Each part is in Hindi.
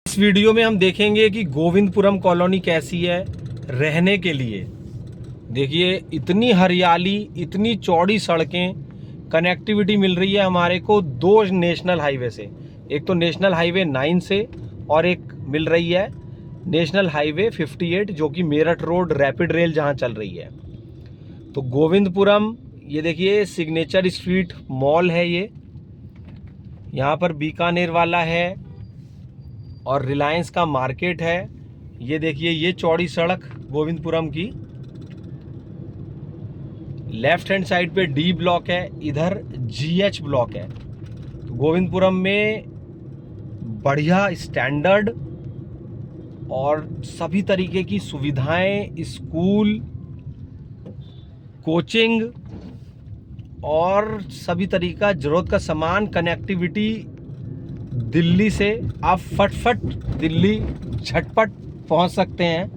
इस वीडियो में हम देखेंगे कि गोविंदपुरम कॉलोनी कैसी है रहने के लिए। देखिए इतनी हरियाली, इतनी चौड़ी सड़कें, कनेक्टिविटी मिल रही है हमारे को दो नेशनल हाईवे से। एक तो नेशनल हाईवे 9 से और एक मिल रही है नेशनल हाईवे 58 जो कि मेरठ रोड रैपिड रेल जहां चल रही है। तो गोविंदपुरम, ये देखिए सिग्नेचर स्ट्रीट मॉल है ये, यहाँ पर बीकानेर वाला है और रिलायंस का मार्केट है। ये देखिए ये चौड़ी सड़क गोविंदपुरम की। लेफ्ट हैंड साइड पे डी ब्लॉक है, इधर जीएच ब्लॉक है। तो गोविंदपुरम में बढ़िया स्टैंडर्ड और सभी तरीके की सुविधाएं, स्कूल, कोचिंग और सभी तरीका जरूरत का सामान, कनेक्टिविटी दिल्ली से आप फटफट दिल्ली झटपट पहुंच सकते हैं।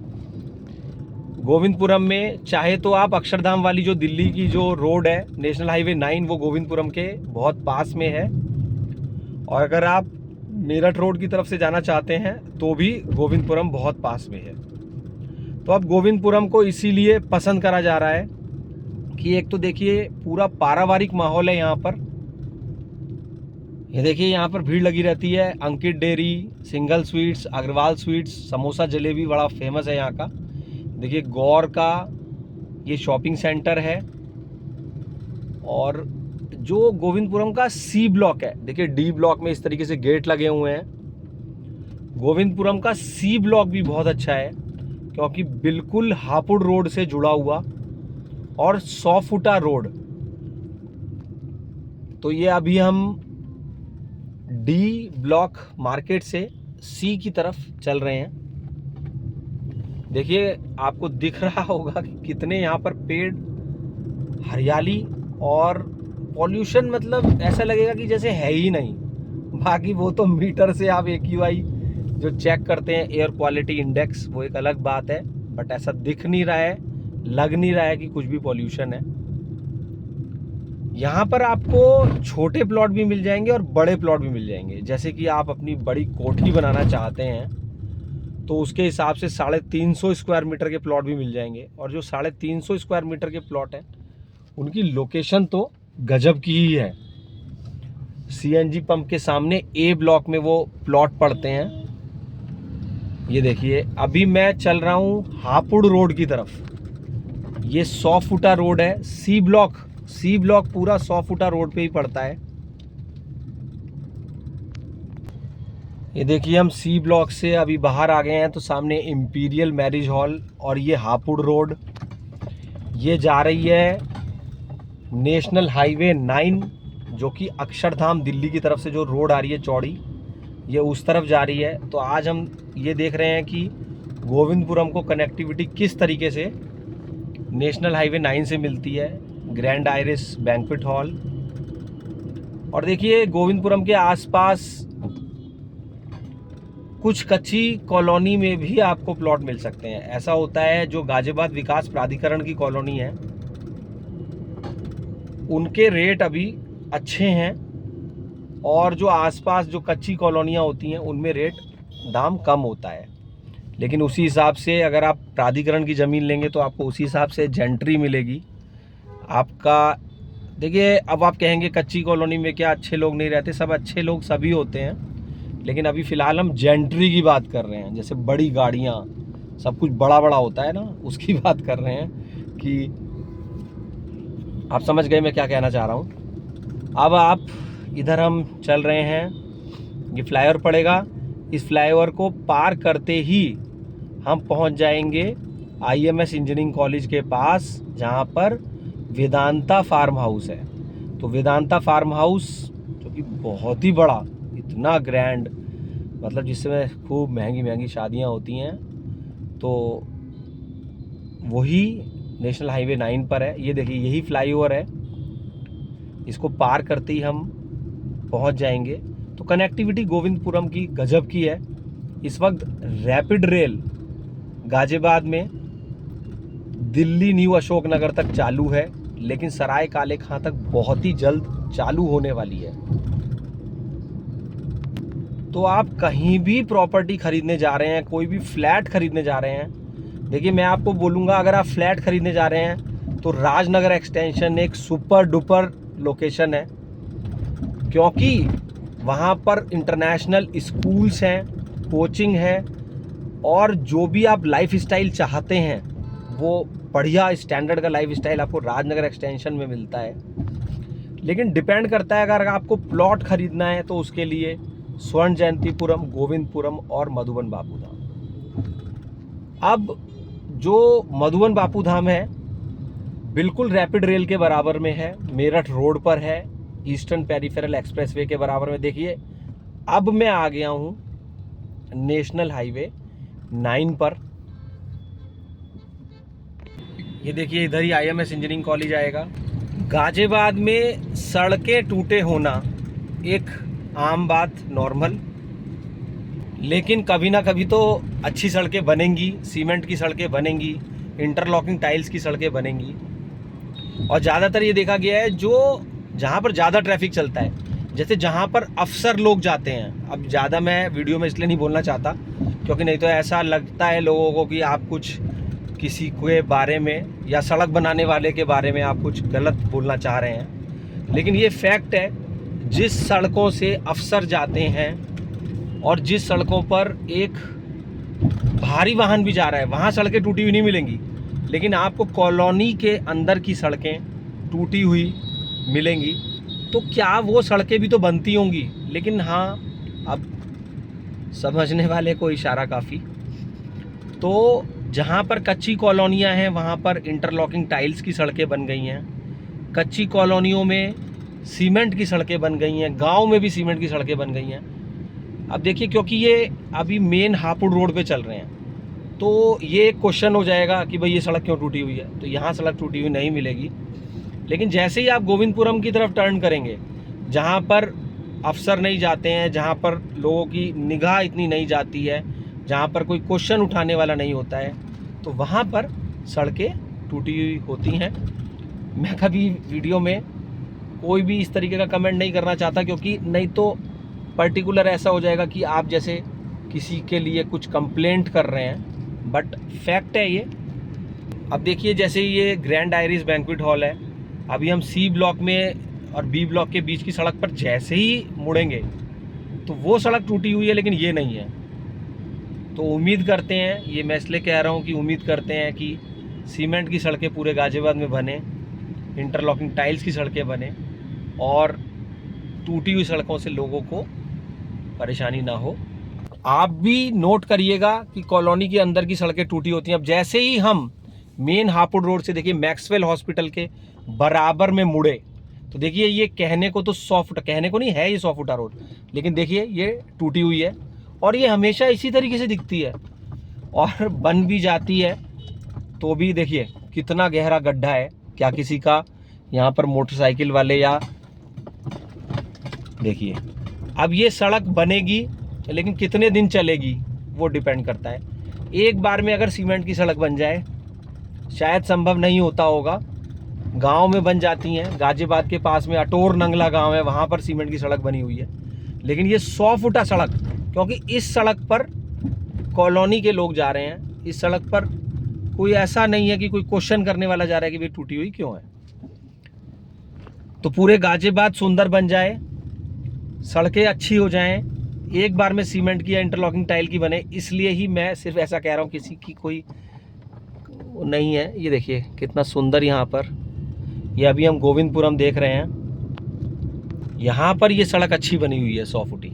गोविंदपुरम में चाहे तो आप अक्षरधाम वाली जो दिल्ली की जो रोड है नेशनल हाईवे 9 वो गोविंदपुरम के बहुत पास में है, और अगर आप मेरठ रोड की तरफ से जाना चाहते हैं तो भी गोविंदपुरम बहुत पास में है। तो अब गोविंदपुरम को इसीलिए पसंद करा जा रहा है कि एक तो देखिए पूरा पारिवारिक माहौल है यहाँ पर। ये देखिए यहाँ पर भीड़ लगी रहती है। Ankit dairy, Singhal sweets, Agarwal sweets, samosa jalebi बड़ा फेमस है यहाँ का। देखिए गौर का ये शॉपिंग सेंटर है। और जो गोविंदपुरम का सी ब्लॉक है, देखिए डी ब्लॉक में इस तरीके से गेट लगे हुए हैं। गोविंदपुरम का सी ब्लॉक भी बहुत अच्छा है क्योंकि बिल्कुल हापुड़ रोड से जुड़ा हुआ और 100 फुटा रोड। तो ये अभी हम डी ब्लॉक मार्केट से सी की तरफ चल रहे हैं। देखिए आपको दिख रहा होगा कि कितने यहाँ पर पेड़, हरियाली और पॉल्यूशन, मतलब ऐसा लगेगा कि जैसे है ही नहीं। बाकी वो तो मीटर से आप AQI जो चेक करते हैं, एयर क्वालिटी इंडेक्स, वो एक अलग बात है, बट ऐसा दिख नहीं रहा है, लग नहीं रहा है कि कुछ भी पॉल्यूशन है। यहाँ पर आपको छोटे प्लॉट भी मिल जाएंगे और बड़े प्लॉट भी मिल जाएंगे। जैसे कि आप अपनी बड़ी कोठी बनाना चाहते हैं तो उसके हिसाब से 350 स्क्वायर मीटर के प्लॉट भी मिल जाएंगे। और जो 350 स्क्वायर मीटर के प्लॉट हैं उनकी लोकेशन तो गजब की ही है। CNG पंप के सामने A ब्लॉक में वो प्लॉट पड़ते हैं। ये देखिए अभी मैं चल रहा हूँ हापुड़ रोड की तरफ। ये 100 फुटा रोड है। सी ब्लॉक पूरा 100 फुटा रोड पे ही पड़ता है। ये देखिए हम सी ब्लॉक से अभी बाहर आ गए हैं तो सामने इंपीरियल मैरिज हॉल और ये हापुड़ रोड, ये जा रही है नेशनल हाईवे 9 जो कि अक्षरधाम दिल्ली की तरफ से जो रोड आ रही है चौड़ी, ये उस तरफ जा रही है। तो आज हम ये देख रहे हैं कि गोविंदपुरम को कनेक्टिविटी किस तरीके से नेशनल हाईवे 9 से मिलती है। ग्रैंड आइरिस बैंक्वेट हॉल, और देखिए गोविंदपुरम के आसपास कुछ कच्ची कॉलोनी में भी आपको प्लॉट मिल सकते हैं। ऐसा होता है जो गाजियाबाद विकास प्राधिकरण की कॉलोनी है उनके रेट अभी अच्छे हैं, और जो आसपास जो कच्ची कॉलोनियाँ होती हैं उनमें रेट दाम कम होता है। लेकिन उसी हिसाब से अगर आप प्राधिकरण की ज़मीन लेंगे तो आपको उसी हिसाब से जेंट्री मिलेगी आपका। देखिए अब आप कहेंगे कच्ची कॉलोनी में क्या अच्छे लोग नहीं रहते? सब अच्छे लोग सभी होते हैं, लेकिन अभी फ़िलहाल हम जेंट्री की बात कर रहे हैं। जैसे बड़ी गाड़ियाँ, सब कुछ बड़ा बड़ा होता है ना, उसकी बात कर रहे हैं कि आप समझ गए मैं क्या कहना चाह रहा हूँ। अब आप इधर हम चल रहे हैं, ये फ्लाईओवर पड़ेगा। इस फ्लाईओवर को पार करते ही हम पहुंच जाएंगे IMS इंजीनियरिंग कॉलेज के पास, जहां पर वेदांता फार्म हाउस है। तो वेदांता फार्म हाउस जो कि बहुत ही बड़ा, इतना ग्रैंड, मतलब जिसमें खूब महंगी महंगी शादियां होती हैं, तो वही नेशनल हाईवे 9 पर है। ये देखिए यही फ्लाईओवर है, इसको पार करते ही हम पहुंच जाएंगे। तो कनेक्टिविटी गोविंदपुरम की गजब की है। इस वक्त रैपिड रेल गाजियाबाद में दिल्ली न्यू अशोकनगर तक चालू है, लेकिन सराय काले खां तक बहुत ही जल्द चालू होने वाली है। तो आप कहीं भी प्रॉपर्टी खरीदने जा रहे हैं, कोई भी फ्लैट खरीदने जा रहे हैं, देखिए मैं आपको बोलूँगा, अगर आप फ्लैट खरीदने जा रहे हैं तो राजनगर एक्सटेंशन एक सुपर डुपर लोकेशन है, क्योंकि वहाँ पर इंटरनेशनल स्कूल्स हैं, कोचिंग है, और जो भी आप लाइफ स्टाइल चाहते हैं वो बढ़िया स्टैंडर्ड का लाइफ स्टाइल आपको राजनगर एक्सटेंशन में मिलता है। लेकिन डिपेंड करता है, अगर आपको प्लॉट खरीदना है तो उसके लिए स्वर्ण जयंतीपुरम, गोविंदपुरम और मधुबन बापू धाम। अब जो मधुबन बापू धाम है बिल्कुल रैपिड रेल के बराबर में है, मेरठ रोड पर है, ईस्टर्न पेरिफेरल एक्सप्रेसवे के बराबर में। देखिए अब मैं आ गया हूँ नेशनल हाईवे 9 पर। ये देखिए इधर ही IMS इंजीनियरिंग कॉलेज आएगा। गाजियाबाद में सड़कें टूटे होना एक आम बात, नॉर्मल, लेकिन कभी ना कभी तो अच्छी सड़कें बनेंगी, सीमेंट की सड़कें बनेंगी, इंटरलॉकिंग टाइल्स की सड़कें बनेंगी। और ज़्यादातर ये देखा गया है जो जहाँ पर ज़्यादा ट्रैफिक चलता है, जैसे जहाँ पर अफसर लोग जाते हैं, अब ज़्यादा मैं वीडियो में इसलिए नहीं बोलना चाहता क्योंकि नहीं तो ऐसा लगता है लोगों को कि आप कुछ किसी के बारे में या सड़क बनाने वाले के बारे में आप कुछ गलत बोलना चाह रहे हैं, लेकिन ये फैक्ट है, जिस सड़कों से अफसर जाते हैं और जिस सड़कों पर एक भारी वाहन भी जा रहा है वहाँ सड़कें टूटी हुई नहीं मिलेंगी, लेकिन आपको कॉलोनी के अंदर की सड़कें टूटी हुई मिलेंगी। तो क्या वो सड़कें भी तो बनती होंगी, लेकिन हाँ अब समझने वाले को इशारा काफ़ी। तो जहाँ पर कच्ची कॉलोनियाँ हैं वहाँ पर इंटरलॉकिंग टाइल्स की सड़कें बन गई हैं, कच्ची कॉलोनियों में सीमेंट की सड़कें बन गई हैं, गांव में भी सीमेंट की सड़कें बन गई हैं। अब देखिए क्योंकि ये अभी मेन हापुड़ रोड पे चल रहे हैं तो ये एक क्वेश्चन हो जाएगा कि भाई ये सड़क क्यों टूटी हुई है, तो यहाँ सड़क टूटी हुई नहीं मिलेगी। लेकिन जैसे ही आप गोविंदपुरम की तरफ टर्न करेंगे, जहाँ पर अफसर नहीं जाते हैं, जहाँ पर लोगों की निगाह इतनी नहीं जाती है, जहाँ पर कोई क्वेश्चन उठाने वाला नहीं होता है, तो वहाँ पर सड़कें टूटी हुई होती हैं। मैं कभी वीडियो में कोई भी इस तरीके का कमेंट नहीं करना चाहता, क्योंकि नहीं तो पर्टिकुलर ऐसा हो जाएगा कि आप जैसे किसी के लिए कुछ कंप्लेंट कर रहे हैं, बट फैक्ट है ये। अब देखिए जैसे ये ग्रैंड आयरिस बैंक्वेट हॉल है, अभी हम C ब्लॉक में और B ब्लॉक के बीच की सड़क पर जैसे ही मुड़ेंगे तो वो सड़क टूटी हुई है, लेकिन ये नहीं है। तो उम्मीद करते हैं, ये मैं इसलिए कह रहा हूँ कि उम्मीद करते हैं कि सीमेंट की सड़कें पूरे गाजियाबाद में बने, इंटरलॉकिंग टाइल्स की सड़कें बने और टूटी हुई सड़कों से लोगों को परेशानी ना हो। आप भी नोट करिएगा कि कॉलोनी के अंदर की सड़कें टूटी होती हैं। अब जैसे ही हम मेन हापुड़ रोड से देखिए मैक्सवेल हॉस्पिटल के बराबर में मुड़े तो देखिए ये कहने को तो 100 फुट, कहने को नहीं है ये 100 फुटा रोड, लेकिन देखिए ये टूटी हुई है और ये हमेशा इसी तरीके से दिखती है और बन भी जाती है तो भी देखिए कितना गहरा गड्ढा है। क्या किसी का यहाँ पर मोटरसाइकिल वाले या देखिए, अब ये सड़क बनेगी लेकिन कितने दिन चलेगी वो डिपेंड करता है। एक बार में अगर सीमेंट की सड़क बन जाए शायद संभव नहीं होता होगा, गांव में बन जाती हैं। गाजियाबाद के पास में अटोर नंगला गांव है, वहाँ पर सीमेंट की सड़क बनी हुई है, लेकिन ये 100 फुटा सड़क, क्योंकि इस सड़क पर कॉलोनी के लोग जा रहे हैं, इस सड़क पर कोई ऐसा नहीं है कि कोई क्वेश्चन करने वाला जा रहा है कि भाई टूटी हुई क्यों है। तो पूरे गाजियाबाद सुंदर बन जाए, सड़कें अच्छी हो जाएं, एक बार में सीमेंट की या इंटरलॉकिंग टाइल की बने, इसलिए ही मैं सिर्फ ऐसा कह रहा हूँ, किसी की कोई नहीं है। ये देखिए कितना सुंदर यहाँ पर, ये अभी हम गोविंदपुरम देख रहे हैं, यहाँ पर ये सड़क अच्छी बनी हुई है 100 फुटी।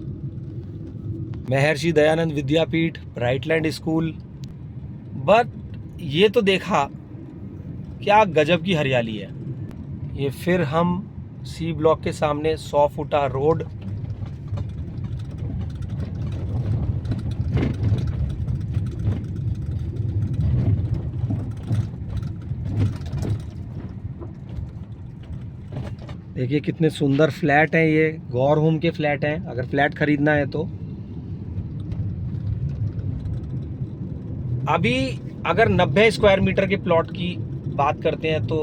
महर्षि दयानंद विद्यापीठ, ब्राइटलैंड स्कूल, बट ये तो देखा क्या गजब की हरियाली है। ये फिर हम C ब्लॉक के सामने 100 फुटा रोड, देखिए कितने सुंदर फ्लैट हैं, ये गौर होम के फ्लैट हैं। अगर फ्लैट खरीदना है तो अभी अगर 90 स्क्वायर मीटर के प्लॉट की बात करते हैं तो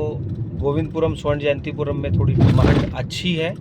गोविंदपुरम, स्वर्ण जयंतीपुरम में थोड़ी डिमांड अच्छी है।